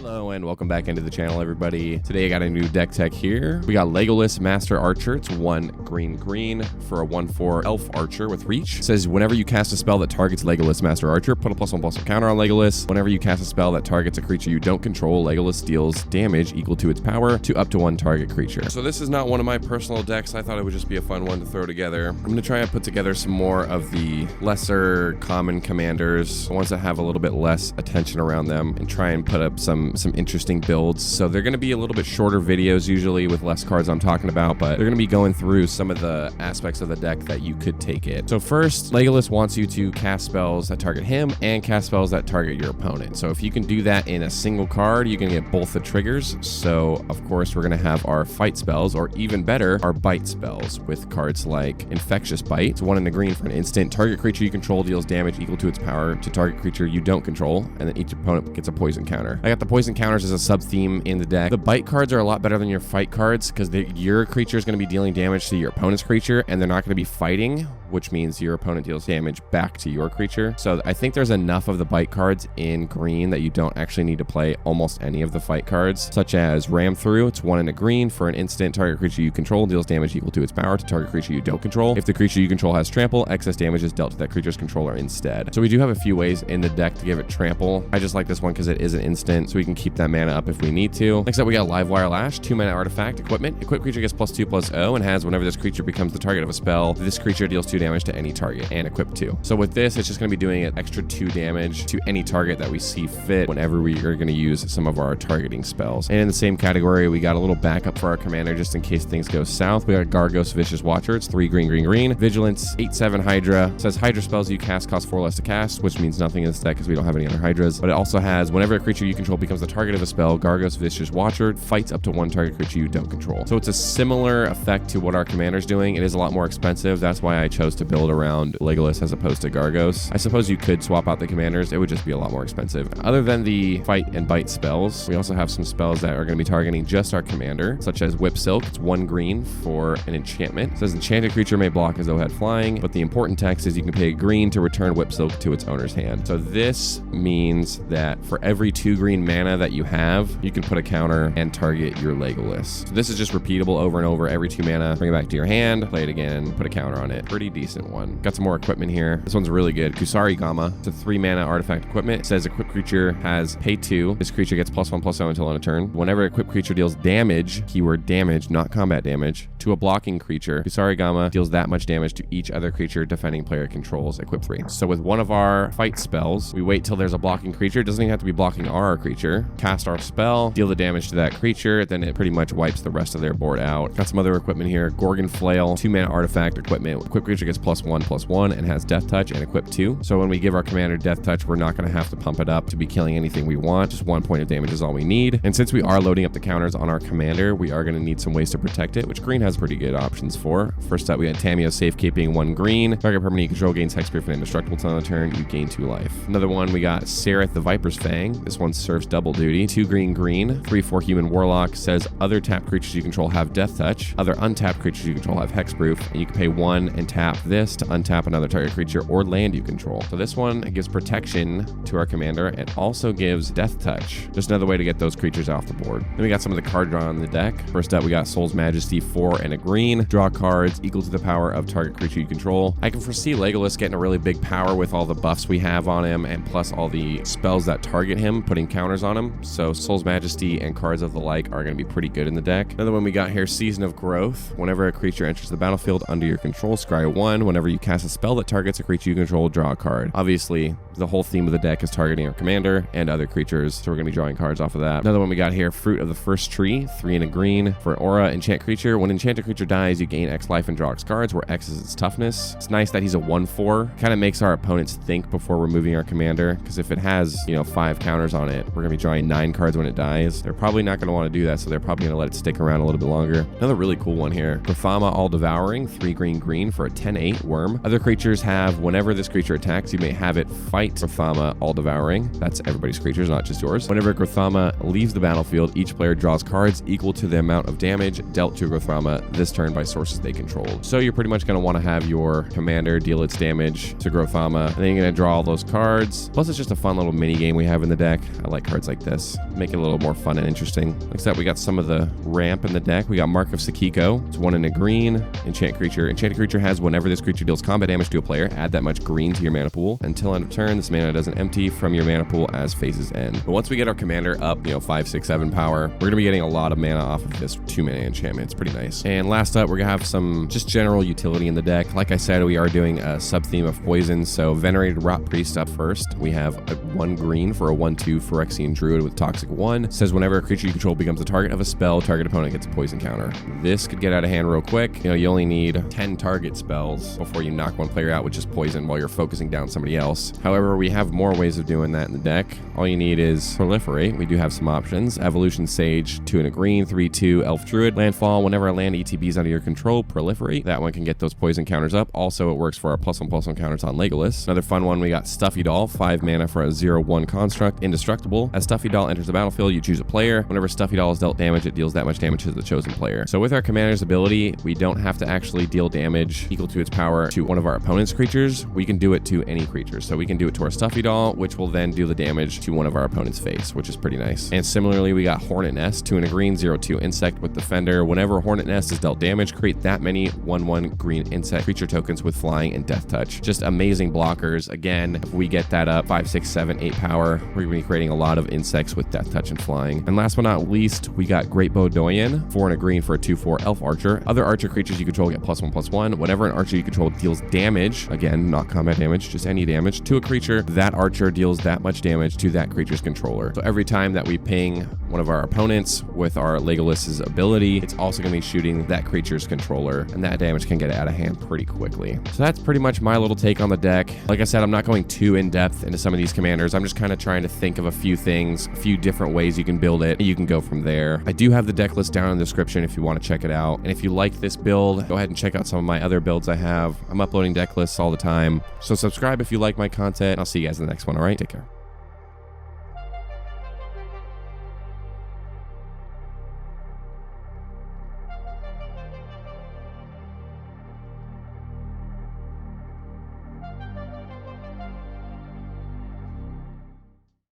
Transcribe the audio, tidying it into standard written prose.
Hello and welcome back into the channel, everybody. Today I got a new deck tech here. We got Legolas Master Archer. It's 1 green for a 1/4 elf archer with reach. It says whenever you cast a spell that targets Legolas Master Archer, put a +1/+1 counter on Legolas. Whenever you cast a spell that targets a creature you don't control, Legolas deals damage equal to its power to up to 1 target creature. So this is not one of my personal decks. I thought it would just be a fun one to throw together. I'm going to try and put together some more of the lesser common commanders, ones that have a little bit less attention around them, and try and put up some interesting builds. So they're going to be a little bit shorter videos usually with less cards I'm talking about, but they're going to be going through some of the aspects of the deck that you could take it. So first, Legolas wants you to cast spells that target him and cast spells that target your opponent. So if you can do that in a single card, you can get both the triggers. So of course we're going to have our fight spells, or even better, our bite spells with cards like Infectious Bite. It's 1 in the green for an instant. Target creature you control deals damage equal to its power to target creature you don't control, and then each opponent gets a poison counter. I got the poison counters as a sub theme in the deck. The bite cards are a lot better than your fight cards because your creature is going to be dealing damage to your opponent's creature, and they're not going to be fighting, which means your opponent deals damage back to your creature. So I think there's enough of the bite cards in green that you don't actually need to play almost any of the fight cards, such as Ram Through. It's 1 in a green for an instant. Target creature you control deals damage equal to its power to target creature you don't control. If the creature you control has trample, excess damage is dealt to that creature's controller instead. So we do have a few ways in the deck to give it trample. I just like this one because it is an instant, so we can keep that mana up if we need to. Next up, we got Livewire Lash, 2 mana artifact equipment. Equipped creature gets +2/+0 and has whenever this creature becomes the target of a spell, this creature deals 2 damage to any target, and equip 2. So with this, it's just going to be doing an extra 2 damage to any target that we see fit whenever we are going to use some of our targeting spells. And in the same category, we got a little backup for our commander just in case things go south. We got Gargos Vicious Watcher. It's 3 green. Vigilance, 8/7 Hydra. It says Hydra spells you cast cost 4 less to cast, which means nothing in this deck because we don't have any other Hydras. But it also has whenever a creature you control becomes the target of a spell, Gargos Vicious Watcher fights up to 1 target creature you don't control. So it's a similar effect to what our commander's doing. It is a lot more expensive. That's why I chose to build around Legolas as opposed to Gargos. I suppose you could swap out the commanders. It would just be a lot more expensive. Other than the fight and bite spells, we also have some spells that are going to be targeting just our commander, such as Whip Silk. It's 1 green for an enchantment. It says enchanted creature may block as though it had flying, but the important text is you can pay a green to return Whip Silk to its owner's hand. So this means that for every 2 green mana that you have, you can put a counter and target your Legolas. So this is just repeatable over and over. Every 2 mana, bring it back to your hand, play it again, put a counter on it. Pretty decent one. Got some more equipment here. This one's really good. Kusari Gama. It's a 3 mana artifact equipment. It says equipped creature has pay 2. This creature gets +1/+0 until end of turn. Whenever equipped creature deals damage, keyword damage, not combat damage, to a blocking creature, Kusari Gama deals that much damage to each other creature defending player controls, equip 3. So with one of our fight spells, we wait till there's a blocking creature. It doesn't even have to be blocking our creature. Cast our spell, deal the damage to that creature, then it pretty much wipes the rest of their board out. Got some other equipment here. Gorgon Flail, 2 mana artifact equipment. Equipped creature gets +1/+1 and has Death Touch and equip 2. So when we give our commander Death Touch, we're not going to have to pump it up to be killing anything we want. Just 1 point of damage is all we need. And since we are loading up the counters on our commander, we are going to need some ways to protect it, which green has pretty good options for. First up, we got Tamiyo's Safekeeping, 1 green. Target permanent you control gains Hexproof and indestructible till on the turn. You gain 2 life. Another one, we got Sereth the Viper's Fang. This one serves double duty. 2 green, 3/4 human warlock. Says other tapped creatures you control have Death Touch. Other untapped creatures you control have Hexproof, and you can pay 1 and tap this to untap another target creature or land you control. So this one gives protection to our commander and also gives Death Touch. Just another way to get those creatures off the board. Then we got some of the card draw on the deck. First up, we got Soul's Majesty, 4 and a green. Draw cards equal to the power of target creature you control. I can foresee Legolas getting a really big power with all the buffs we have on him and plus all the spells that target him, putting counters on him. So Soul's Majesty and cards of the like are going to be pretty good in the deck. Another one we got here, Season of Growth. Whenever a creature enters the battlefield under your control, scry 1. Whenever you cast a spell that targets a creature you control, draw a card. Obviously, the whole theme of the deck is targeting our commander and other creatures, so we're going to be drawing cards off of that. Another one we got here, Fruit of the First Tree, 3 and a green for an aura enchant creature. When enchanted creature dies, you gain X life and draw X cards, where X is its toughness. It's nice that he's a 1/4. Kind of makes our opponents think before removing our commander, because if it has, 5 counters on it, we're going to be drawing 9 cards when it dies. They're probably not going to want to do that, so they're probably going to let it stick around a little bit longer. Another really cool one here, Prothama All Devouring, 3 green for a 10 10/8 worm. Other creatures have, whenever this creature attacks, you may have it fight Grothama All-Devouring. That's everybody's creatures, not just yours. Whenever Grothama leaves the battlefield, each player draws cards equal to the amount of damage dealt to Grothama this turn by sources they controlled. So you're pretty much going to want to have your commander deal its damage to Grothama, and then you're going to draw all those cards. Plus, it's just a fun little mini game we have in the deck. I like cards like this. Make it a little more fun and interesting. Next up, we got some of the ramp in the deck. We got Mark of Sakiko. It's 1 in a green. Enchant creature. Enchanted creature has, whenever this creature deals combat damage to a player, add that much green to your mana pool. Until end of turn, this mana doesn't empty from your mana pool as phases end. But once we get our commander up, 5, 6, 7 power, we're going to be getting a lot of mana off of this 2-mana enchantment. It's pretty nice. And last up, we're going to have some just general utility in the deck. Like I said, we are doing a sub-theme of poison. So Venerated Rot Priest up first. We have a 1 green for a 1/2 Phyrexian Druid with Toxic 1. It says whenever a creature you control becomes the target of a spell, target opponent gets a poison counter. This could get out of hand real quick. You only need 10 target spells before you knock one player out with just poison while you're focusing down somebody else. However, we have more ways of doing that in the deck. All you need is Proliferate. We do have some options. Evolution Sage, 2 in a green, 3/2 Elf Druid. Landfall, whenever a land ETBs under your control, Proliferate. That one can get those poison counters up. Also, it works for our +1/+1 counters on Legolas. Another fun one, we got Stuffy Doll, 5 mana for a 0/1 construct, indestructible. As Stuffy Doll enters the battlefield, you choose a player. Whenever Stuffy Doll is dealt damage, it deals that much damage to the chosen player. So with our commander's ability, we don't have to actually deal damage equal to its power to one of our opponent's creatures. We can do it to any creature. So we can do it to our Stuffy Doll, which will then do the damage to one of our opponent's face, which is pretty nice. And similarly, we got Hornet Nest, 2 in a green, 0/2 insect with Defender. Whenever Hornet Nest is dealt damage, create that many 1/1 green insect creature tokens with flying and death touch. Just amazing blockers. Again, if we get that up 5, 6, 7, 8 power, we're going to be creating a lot of insects with death touch and flying. And last but not least, we got Great Bow Doyen, 4 in a green for a 2/4 elf archer. Other archer creatures you control get +1/+1. Whenever an archer you control deals damage, again, not combat damage, just any damage, to a creature, that archer deals that much damage to that creature's controller. So every time that we ping one of our opponents with our Legolas's ability, it's also going to be shooting that creature's controller, and that damage can get out of hand pretty quickly. So that's pretty much my little take on the deck. Like I said, I'm not going too in-depth into some of these commanders. I'm just kind of trying to think of a few things, a few different ways you can build it, and you can go from there. I do have the deck list down in the description if you want to check it out. And if you like this build, go ahead and check out some of my other builds I have. I'm uploading deck lists all the time. So subscribe if you like my content. I'll see you guys in the next one, all right? Take care.